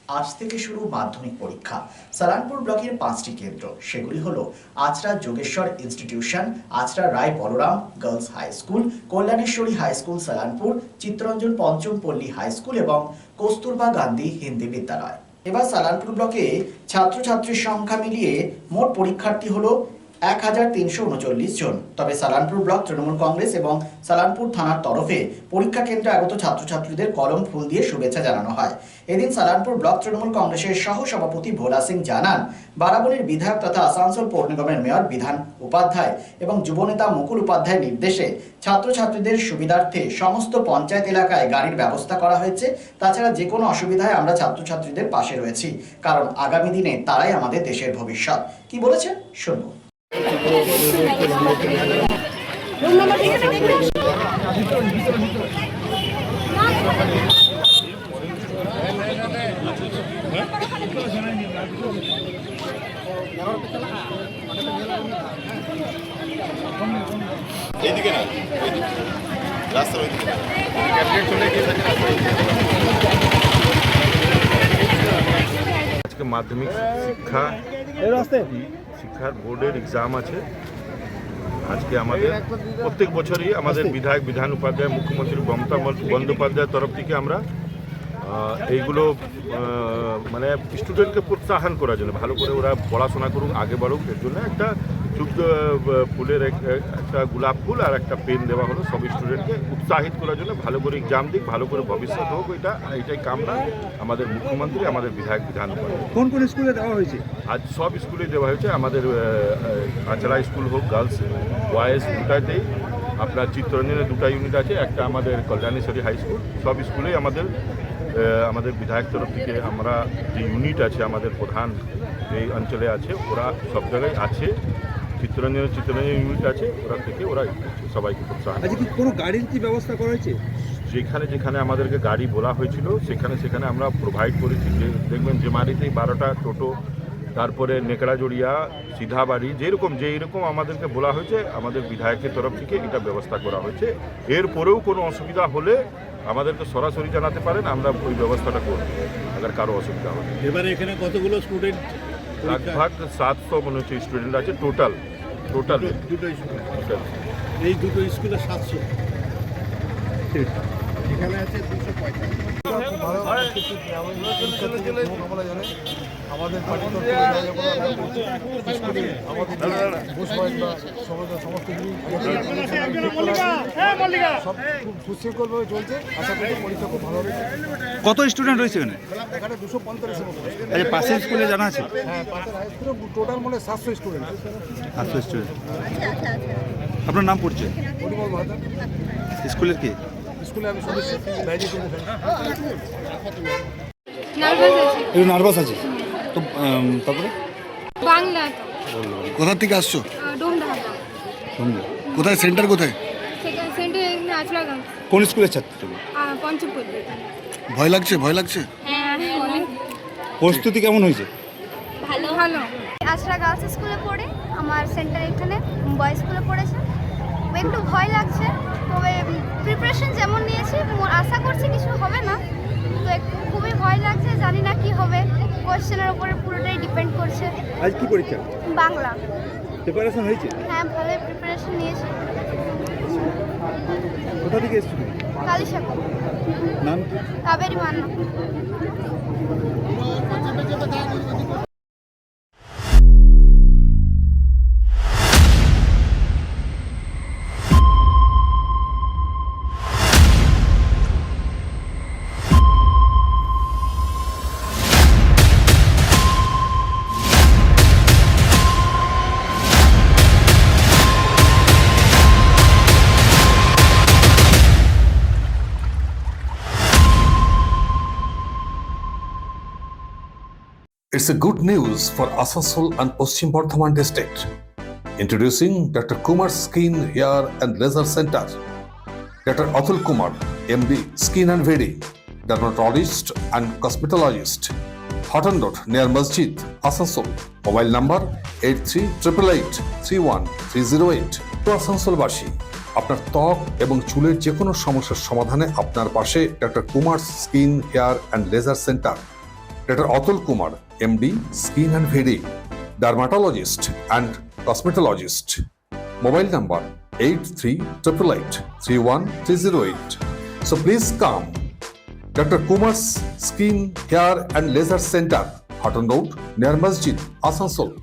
আজ থেকে শুরু মাধ্যমিক পরীক্ষা। সালানপুর ব্লকের 5টি কেন্দ্র, সেগুলি হলো Achra Jogeshwar institution, Achra Rai Balaram girls high school, Kalyaneshwari high school Salanpur, Chittaranjan Pancham Palli high school এবং কস্তুরবা গান্ধী হিন্দি বিদ্যালয়। এবার সালানপুর ব্লকে ছাত্রছাত্রীর সংখ্যা মিলিয়ে মোট পরীক্ষার্থী হলো 1339 জন। তবে সালানপুর ব্লক তৃণমূল কংগ্রেস এবং সালানপুর থানার তরফে পরীক্ষা কেন্দ্রে আগত ছাত্রছাত্রীদের কলম ফুল দিয়ে শুভেচ্ছা জানানো হয়। এদিন সালানপুর ব্লক তৃণমূল কংগ্রেসের সহ সভাপতি ভোলা সিং জানান, বারাবণীর বিধায়ক তথা আসানসোল পৌর নিগমের মেয়র বিধান উপাধ্যায় এবং যুবনেতা মুকুল উপাধ্যায়ের নির্দেশে ছাত্রছাত্রীদের সুবিধার্থে সমস্ত পঞ্চায়েত এলাকায় গাড়ির ব্যবস্থা করা হয়েছে। তাছাড়া যে কোনো অসুবিধায় আমরা ছাত্রছাত্রীদের পাশে রয়েছি, কারণ আগামী দিনে তারাই আমাদের দেশের ভবিষ্যৎ। কি বলেছেন শুনবো। এইদিকে না, রাস্তার ওইদিকে আজকে মাধ্যমিক শিক্ষার বোর্ডের এক্সাম আছে। আজকে আমাদের প্রত্যেক বছরই আমাদের বিধায়ক বিধান উপাধ্যায়, মুখ্যমন্ত্রী মমতা বন্দ্যোপাধ্যায়ের তরফ থেকে আমরা এইগুলো মানে স্টুডেন্টকে প্রোৎসাহন করার জন্য, ভালো করে ওরা পড়াশোনা করুক, আগে বাড়ুক, এর জন্য একটা ফুলের একটা গোলাপ ফুল আর একটা পেন দেওয়া হলো সব স্টুডেন্টকে উৎসাহিত করার জন্য, ভালো করে এক্সাম দিক, ভালো করে ভবিষ্যৎ হোক। এটাই কামনা আমাদের মুখ্যমন্ত্রী, আমাদের বিধায়ক বিধান উপাধ্যায়। কোন কোন স্কুলে দেওয়া হয়েছে? আজ সব স্কুলে দেওয়া হয়েছে। আমাদের আচরা স্কুল হোক, গার্লস বয়েজ দুটাতেই, আপনার চিত্তরঞ্জনের 2টা ইউনিট আছে, একটা আমাদের কল্যাণেশ্বরী হাই স্কুল, সব স্কুলেই আমাদের বিধায়ক তরফ থেকে আমরা যে ইউনিট আছে, আমাদের প্রধান এই অঞ্চলে আছে, ওরা সব জায়গায় আছে। চিত্তরঞ্জন ইউনিট আছে, ওরা থেকে ওরা সবাইকে প্রোৎসাহন। আজকে কি কোনো গাড়ির কি ব্যবস্থা করা হয়েছে? যেখানে যেখানে আমাদেরকে গাড়ি বলা হয়েছিল সেখানে আমরা প্রোভাইড করেছি। যে দেখবেন যে মারিতেই 12টা টোটো, তারপরে নেকড়াজড়িয়া, সিধাবাড়ি, যেরকম আমাদেরকে বলা হয়েছে, আমাদের বিধায়কের তরফ থেকে এটা ব্যবস্থা করা হয়েছে। এরপরেও কোনো অসুবিধা হলে আমাদেরকে সরাসরি জানাতে পারেন, আমরা ওই ব্যবস্থাটা করব আগে কারো অসুবিধা হবে। এবারে এখানে কতগুলো স্টুডেন্ট? लगभग 700 মনে হচ্ছে স্টুডেন্ট আছে টোটাল। দুটো স্কুল, এই দুটো স্কুলে 700, এখানে আছে 245। আমাদের সব খুব সুশৃঙ্খলভাবে চলছে। আশা করি পরীক্ষা খুব ভালো হবে। কত স্টুডেন্ট রয়েছে এখানে? এখানে 245। আচ্ছা, পাশের স্কুলে জানা আছে? হ্যাঁ, পাশের হাই স্কুলে টোটাল মনে 700 স্টুডেন্ট। 700 স্টুডেন্ট। আপনার নাম পড়ছে? পরিমল ভাতা। স্কুলের কি? স্কুলে আমি সদস্য একটু নার্ভাস আছে তো। তারপরে বাংলা কোথা থেকে আসছো? ডোমডাহাটা। কোথায় সেন্টার? কোথায় সেন্টার? এখানে আচলাগাঁও। কোন স্কুলের ছাত্র তুমি? পঞ্চম পল্লী। ভয় লাগছে? হ্যাঁ, অনেক। প্রস্তুতি কেমন হয়েছে? ভালো। আচরা গার্লস স্কুলে পড়ে, আমার সেন্টার এখানে বয়েজ স্কুলে পড়েছে। একটু ভয় লাগছে, তবে প্রিপারেশন যেমন নিয়েছি আশা করছি কিছু হবে না। তো একটু খুবই ভয় লাগছে, জানি না কি হবে, কোয়েশ্চেনের উপরে পুরোটাই ডিপেন্ড করছে। আজ কি পরীক্ষা? বাংলা। প্রিপারেশন হয়েছে? হ্যাঁ, ভালোই প্রিপারেশন নিয়েছি। কোথা থেকে এসছো? কালীসাগর। নাম? Kaveri Manna. It's a good news for Asansol and Paschim Bardhaman district. Introducing Dr. Kumar Skin, Hair and Laser Center. Dr. Atul Kumar, MD, Skin and Wedding, dermatologist and cosmetologist. Hotton Road near Masjid, Asansol. Mobile number 8388831308. To Asansol Bashi. আপনার ত্বক এবং চুলের যে কোনো সমস্যার সমাধানে আপনার পাশে doctor Kumar skin hair and laser centre. Dr. Atul Kumar, MD, Skin and Very, Dermatologist and Cosmetologist. Mobile number 8388831308. So please come. Dr. Kumar's Skin, Hair and Laser Center, Hutton Road, near Masjid, Asansol.